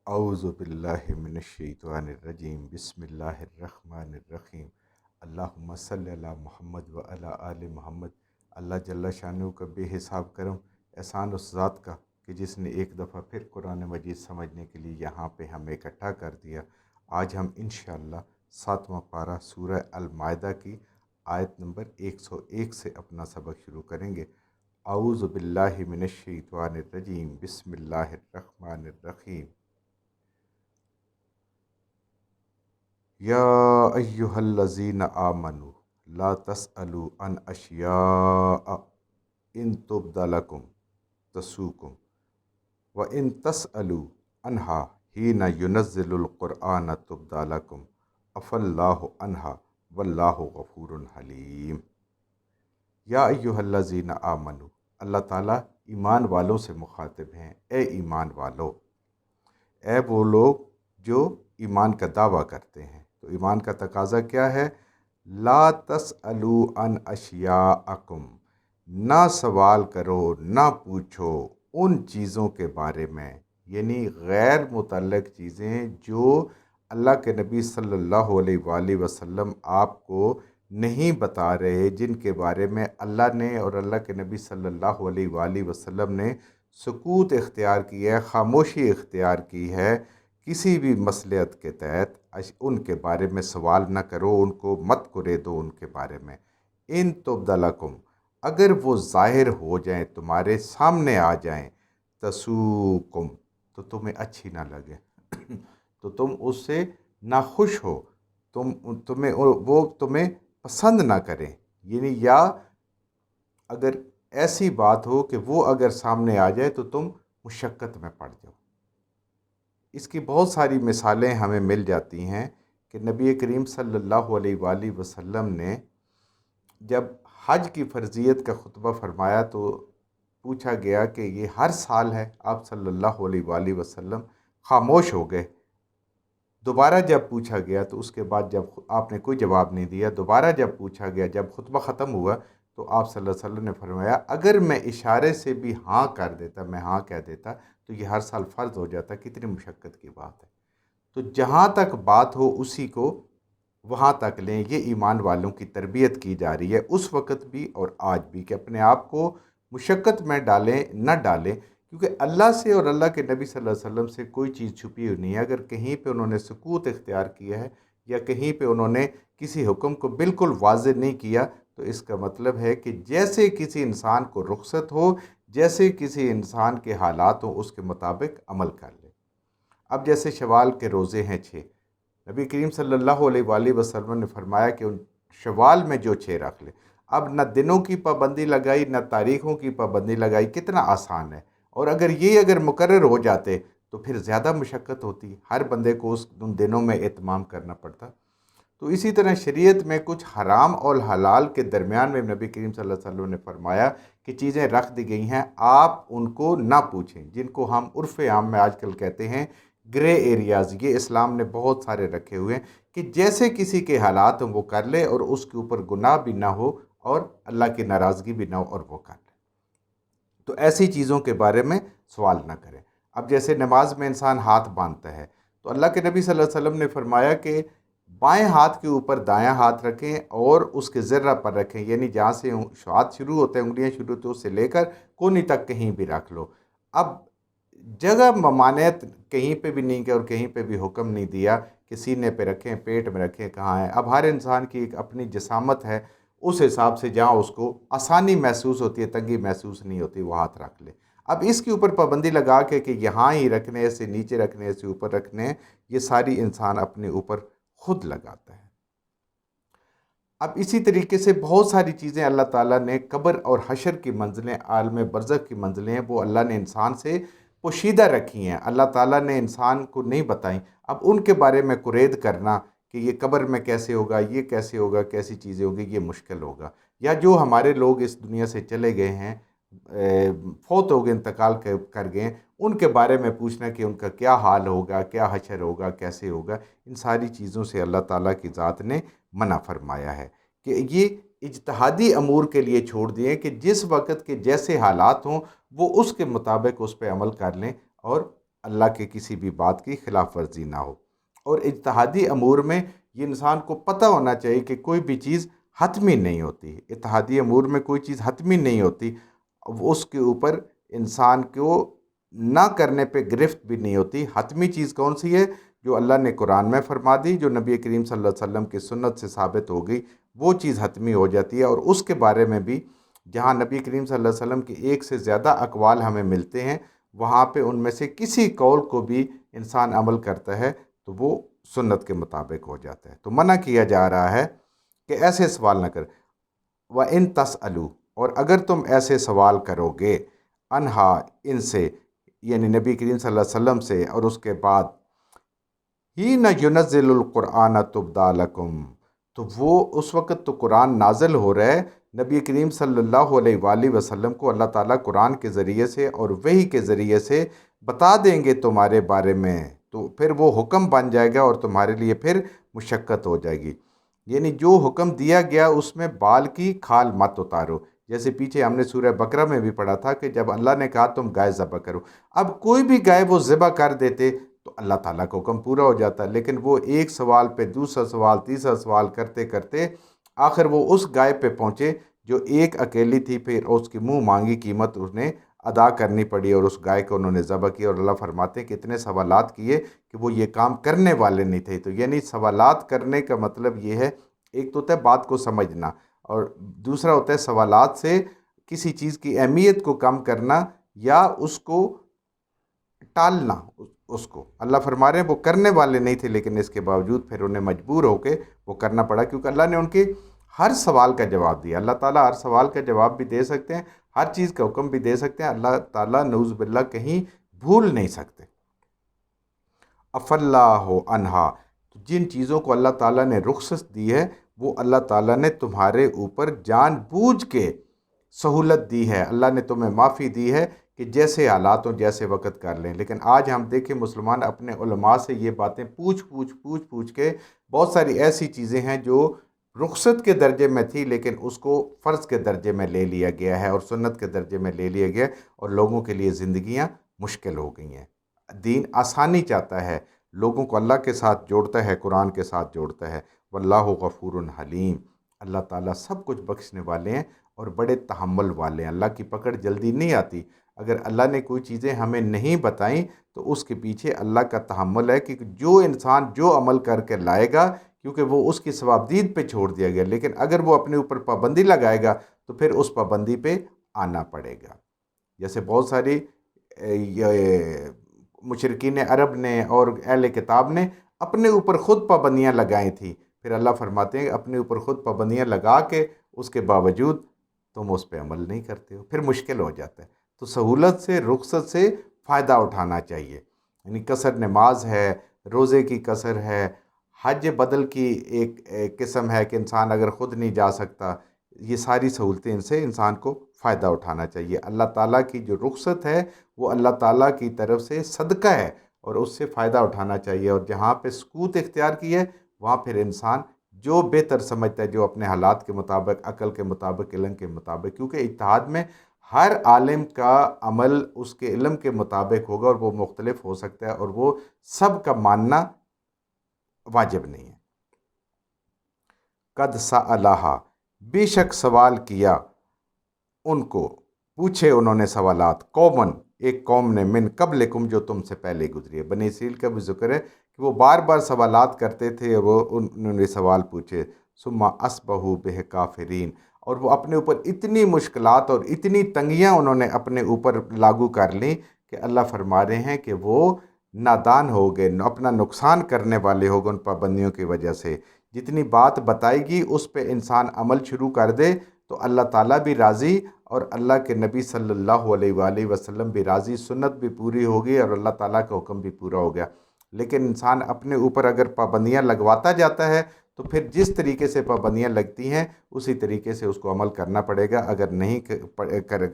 اعوذ باللہ من الشیطان الرجیم بسم اللہ الرحمن الرحیم اللہم صلی علی محمد و علی آل محمد۔ اللہ جل شانہ کا بے حساب کرم احسان اس ذات کا کہ جس نے ایک دفعہ پھر قرآن مجید سمجھنے کے لیے یہاں پہ ہمیں اکٹھا کر دیا۔ آج ہم انشاءاللہ 7واں پارہ سورہ المائدہ کی آیت نمبر 101 سے اپنا سبق شروع کریں گے۔ اعوذ باللہ من الشیطان الرجیم بسم اللہ الرحمن الرحیم۔ یا ایہا الذین آمنوا لا تسألوا عن اشیاء ان تبد لکم تسؤکم وان تسألوا عنہا حین ینزل القرآن تبد لکم عفی اللہ عنہا واللہ غفور حلیم۔ یا ایہا الذین آمنوا، اللہ تعالیٰ ایمان والوں سے مخاطب ہیں۔ اے ایمان والو، اے وہ لوگ جو ایمان کا دعویٰ کرتے ہیں۔ تو ایمان کا تقاضا کیا ہے؟ لا تسألوا عن اشیاءکم، نہ سوال کرو، نہ پوچھو ان چیزوں کے بارے میں، یعنی غیر متعلق چیزیں جو اللہ کے نبی صلی اللہ علیہ وآلہ وسلم آپ کو نہیں بتا رہے، جن کے بارے میں اللہ نے اور اللہ کے نبی صلی اللہ علیہ وآلہ وسلم نے سکوت اختیار کی ہے، خاموشی اختیار کی ہے۔ کسی بھی مصلحت کے تحت ان کے بارے میں سوال نہ کرو، ان کو مت کرے دو ان کے بارے میں۔ ان تبد لکم، اگر وہ ظاہر ہو جائیں، تمہارے سامنے آ جائیں، تسؤکم، تو تمہیں اچھی نہ لگے تو تم اس سے ناخوش ہو، وہ تمہیں پسند نہ کریں، یعنی یا اگر ایسی بات ہو کہ وہ اگر سامنے آ جائے تو تم مشقت میں پڑ جاؤ۔ اس کی بہت ساری مثالیں ہمیں مل جاتی ہیں کہ نبی کریم صلی اللہ علیہ وآلہ وسلم نے جب حج کی فرضیت کا خطبہ فرمایا تو پوچھا گیا کہ یہ ہر سال ہے؟ آپ صلی اللہ علیہ وآلہ وسلم خاموش ہو گئے۔ دوبارہ جب پوچھا گیا تو اس کے بعد جب آپ نے کوئی جواب نہیں دیا، دوبارہ جب پوچھا گیا، جب خطبہ ختم ہوا تو آپ صلی اللہ علیہ وسلم نے فرمایا اگر میں اشارے سے بھی ہاں کر دیتا، میں ہاں کہہ دیتا تو یہ ہر سال فرض ہو جاتا۔ کتنی مشقت کی بات ہے۔ تو جہاں تک بات ہو اسی کو وہاں تک لیں۔ یہ ایمان والوں کی تربیت کی جا رہی ہے اس وقت بھی اور آج بھی، کہ اپنے آپ کو مشقت میں ڈالیں نہ ڈالیں، کیونکہ اللہ سے اور اللہ کے نبی صلی اللہ علیہ وسلم سے کوئی چیز چھپی ہوئی نہیں ہے۔ اگر کہیں پہ انہوں نے سکوت اختیار کیا ہے یا کہیں پہ انہوں نے کسی حکم کو بالکل واضح نہیں کیا تو اس کا مطلب ہے کہ جیسے کسی انسان کو رخصت ہو، جیسے کسی انسان کے حالات ہوں، اس کے مطابق عمل کر لے۔ اب جیسے شوال کے روزے ہیں 6، نبی کریم صلی اللہ علیہ وآلہ وسلم نے فرمایا کہ ان شوال میں جو 6 رکھ لے۔ اب نہ دنوں کی پابندی لگائی، نہ تاریخوں کی پابندی لگائی، کتنا آسان ہے۔ اور اگر مقرر ہو جاتے تو پھر زیادہ مشقت ہوتی، ہر بندے کو ان دنوں میں اہتمام کرنا پڑتا۔ تو اسی طرح شریعت میں کچھ حرام اور حلال کے درمیان میں نبی کریم صلی اللہ علیہ وسلم نے فرمایا کہ چیزیں رکھ دی گئی ہیں، آپ ان کو نہ پوچھیں، جن کو ہم عرف عام میں آج کل کہتے ہیں گرے ایریاز۔ یہ اسلام نے بہت سارے رکھے ہوئے ہیں کہ جیسے کسی کے حالات ہوں وہ کر لے اور اس کے اوپر گناہ بھی نہ ہو اور اللہ کی ناراضگی بھی نہ ہو اور وہ کر لے۔ تو ایسی چیزوں کے بارے میں سوال نہ کریں۔ اب جیسے نماز میں انسان ہاتھ باندھتا ہے تو اللہ کے نبی صلی اللہ علیہ وسلم نے فرمایا کہ بائیں ہاتھ کے اوپر دایاں ہاتھ رکھیں اور اس کے ذرہ پر رکھیں، یعنی جہاں سے ہاتھ شروع ہوتے ہیں، انگلیاں شروع ہوتے ہیں، اس سے لے کر کونی تک کہیں بھی رکھ لو۔ اب جگہ ممانعت کہیں پہ بھی نہیں کیا اور کہیں پہ بھی حکم نہیں دیا کہ سینے پہ رکھیں، پیٹ میں رکھیں، کہاں ہے۔ اب ہر انسان کی ایک اپنی جسامت ہے، اس حساب سے جہاں اس کو آسانی محسوس ہوتی ہے، تنگی محسوس نہیں ہوتی، وہ ہاتھ رکھ لے۔ اب اس کے اوپر پابندی لگا کے کہ یہاں ہی رکھنے، ایسے نیچے رکھنے، ایسے اوپر رکھنے، یہ ساری انسان اپنے اوپر خود لگاتا ہے۔ اب اسی طریقے سے بہت ساری چیزیں اللہ تعالیٰ نے قبر اور حشر کی منزلیں، عالم برزخ کی منزلیں ہیں، وہ اللہ نے انسان سے پوشیدہ رکھی ہیں، اللہ تعالیٰ نے انسان کو نہیں بتائیں۔ اب ان کے بارے میں قرید کرنا کہ یہ قبر میں کیسے ہوگا، یہ کیسے ہوگا، کیسی چیزیں ہوگی، یہ مشکل ہوگا۔ یا جو ہمارے لوگ اس دنیا سے چلے گئے ہیں، فوت ہو گئے، انتقال کر گئے ہیں، ان کے بارے میں پوچھنا کہ ان کا کیا حال ہوگا، کیا حشر ہوگا، کیسے ہوگا، ان ساری چیزوں سے اللہ تعالیٰ کی ذات نے منع فرمایا ہے کہ یہ اجتہادی امور کے لیے چھوڑ دیے کہ جس وقت کے جیسے حالات ہوں وہ اس کے مطابق اس پہ عمل کر لیں اور اللہ کے کسی بھی بات کی خلاف ورزی نہ ہو۔ اور اجتہادی امور میں یہ انسان کو پتہ ہونا چاہیے کہ کوئی بھی چیز حتمی نہیں ہوتی، اتحادی امور میں کوئی چیز حتمی نہیں ہوتی، اس کے اوپر انسان کو نہ کرنے پہ گرفت بھی نہیں ہوتی۔ حتمی چیز کون سی ہے؟ جو اللہ نے قرآن میں فرما دی، جو نبی کریم صلی اللہ علیہ وسلم کی سنت سے ثابت ہو گئی، وہ چیز حتمی ہو جاتی ہے۔ اور اس کے بارے میں بھی جہاں نبی کریم صلی اللہ علیہ وسلم کے ایک سے زیادہ اقوال ہمیں ملتے ہیں، وہاں پہ ان میں سے کسی قول کو بھی انسان عمل کرتا ہے تو وہ سنت کے مطابق ہو جاتا ہے۔ تو منع کیا جا رہا ہے کہ ایسے سوال نہ کر۔ وَإِن تَسْأَلُوا، اور اگر تم ایسے سوال کرو گے، انہا، ان سے، یعنی نبی کریم صلی اللہ علیہ وسلم سے، اور اس کے بعد حِینَ يُنَزِّلُ الْقُرْآنَ تُبْدَى لَكُمْ، تو وہ اس وقت تو قرآن نازل ہو رہا ہے، نبی کریم صلی اللہ علیہ وآلہ وسلم کو اللہ تعالیٰ قرآن کے ذریعے سے اور وحی کے ذریعے سے بتا دیں گے تمہارے بارے میں، تو پھر وہ حکم بن جائے گا اور تمہارے لیے پھر مشقت ہو جائے گی۔ یعنی جو حکم دیا گیا اس میں بال کی کھال مت اتارو، جیسے پیچھے ہم نے سورہ بقرہ میں بھی پڑھا تھا کہ جب اللہ نے کہا تم گائے ذبح کرو، اب کوئی بھی گائے وہ ذبح کر دیتے تو اللہ تعالیٰ کا حکم پورا ہو جاتا، لیکن وہ ایک سوال پہ دوسرا سوال تیسرا سوال کرتے کرتے آخر وہ اس گائے پہ پہنچے جو ایک اکیلی تھی، پھر اس کی منہ مانگی قیمت انہیں ادا کرنی پڑی اور اس گائے کو انہوں نے ذبح کیا۔ اور اللہ فرماتے ہیں کہ اتنے سوالات کیے کہ وہ یہ کام کرنے والے نہیں تھے۔ تو یعنی سوالات کرنے کا مطلب یہ ہے، ایک تو ہوتا ہے بات کو سمجھنا، اور دوسرا ہوتا ہے سوالات سے کسی چیز کی اہمیت کو کم کرنا یا اس کو ٹالنا۔ اس کو اللہ فرما رہے ہیں وہ کرنے والے نہیں تھے، لیکن اس کے باوجود پھر انہیں مجبور ہو کے وہ کرنا پڑا، کیونکہ اللہ نے ان کے ہر سوال کا جواب دیا۔ اللہ تعالیٰ ہر سوال کا جواب بھی دے سکتے ہیں، ہر چیز کا حکم بھی دے سکتے ہیں، اللہ تعالیٰ نعوذ باللہ کہیں بھول نہیں سکتے۔ اف اللہ عنہا، جن چیزوں کو اللہ تعالیٰ نے رخصت دی ہے وہ اللہ تعالیٰ نے تمہارے اوپر جان بوجھ کے سہولت دی ہے، اللہ نے تمہیں معافی دی ہے کہ جیسے حالات ہوں جیسے وقت کر لیں۔ لیکن آج ہم دیکھیں مسلمان اپنے علماء سے یہ باتیں پوچھ کے بہت ساری ایسی چیزیں ہیں جو رخصت کے درجے میں تھی لیکن اس کو فرض کے درجے میں لے لیا گیا ہے اور سنت کے درجے میں لے لیا گیا، اور لوگوں کے لیے زندگیاں مشکل ہو گئی ہیں۔ دین آسانی چاہتا ہے، لوگوں کو اللہ کے ساتھ جوڑتا ہے، قرآن کے ساتھ جوڑتا ہے۔ واللہ غفور حلیم، اللہ تعالیٰ سب کچھ بخشنے والے ہیں اور بڑے تحمل والے ہیں۔ اللہ کی پکڑ جلدی نہیں آتی۔ اگر اللہ نے کوئی چیزیں ہمیں نہیں بتائیں تو اس کے پیچھے اللہ کا تحمل ہے کہ جو انسان جو عمل کر کے لائے گا، کیونکہ وہ اس کی ثوابدید پہ چھوڑ دیا گیا، لیکن اگر وہ اپنے اوپر پابندی لگائے گا تو پھر اس پابندی پہ آنا پڑے گا۔ جیسے بہت ساری مشرکین عرب نے اور اہل کتاب نے اپنے اوپر خود پابندیاں لگائی تھیں، پھر اللہ فرماتے ہیں اپنے اوپر خود پابندیاں لگا کے اس کے باوجود تم اس پہ عمل نہیں کرتے ہو، پھر مشکل ہو جاتا ہے۔ تو سہولت سے، رخصت سے فائدہ اٹھانا چاہیے۔ یعنی قصر نماز ہے، روزے کی قصر ہے، حج بدل کی ایک قسم ہے کہ انسان اگر خود نہیں جا سکتا، یہ ساری سہولتیں ان سے انسان کو فائدہ اٹھانا چاہیے۔ اللہ تعالیٰ کی جو رخصت ہے وہ اللہ تعالیٰ کی طرف سے صدقہ ہے اور اس سے فائدہ اٹھانا چاہیے، اور جہاں پہ سکوت اختیار کی ہے وہاں پھر انسان جو بہتر سمجھتا ہے، جو اپنے حالات کے مطابق، عقل کے مطابق، علم کے مطابق، کیونکہ اجتہاد میں ہر عالم کا عمل اس کے علم کے مطابق ہوگا اور وہ مختلف ہو سکتا ہے اور وہ سب کا ماننا واجب نہیں ہے۔ قد سألہا، بے شک سوال کیا ان کو، پوچھے انہوں نے سوالات، قومن، ایک قوم نے، من قبلکم، جو تم سے پہلے گزری ہے۔ بنی اسرائیل کا بھی ذکر ہے کہ وہ بار بار سوالات کرتے تھے اور وہ انہوں نے سوال پوچھے۔ ثم اصبحوا بہ کافرین، اور وہ اپنے اوپر اتنی مشکلات اور اتنی تنگیاں انہوں نے اپنے اوپر لاگو کر لیں کہ اللہ فرما رہے ہیں کہ وہ نادان ہو گئے، اپنا نقصان کرنے والے ہو گئے ان پابندیوں کی وجہ سے۔ جتنی بات بتائی گی اس پہ انسان عمل شروع کر دے تو اللہ تعالیٰ بھی راضی اور اللہ کے نبی صلی اللہ علیہ وآلہ وسلم بھی راضی، سنت بھی پوری ہوگی اور اللہ تعالیٰ کا حکم بھی پورا ہو گیا۔ لیکن انسان اپنے اوپر اگر پابندیاں لگواتا جاتا ہے تو پھر جس طریقے سے پابندیاں لگتی ہیں اسی طریقے سے اس کو عمل کرنا پڑے گا، اگر نہیں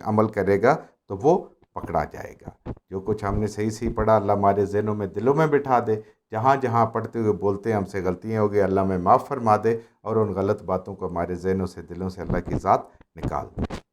عمل کرے گا تو وہ پکڑا جائے گا۔ جو کچھ ہم نے صحیح پڑھا اللہ ہمارے ذہنوں میں، دلوں میں بٹھا دے، جہاں جہاں پڑھتے ہوئے بولتے ہیں ہم سے غلطیاں ہو گئی، اللہ میں معاف فرما دے، اور ان غلط باتوں کو ہمارے ذہنوں سے، دلوں سے اللہ کی ذات نکال دے۔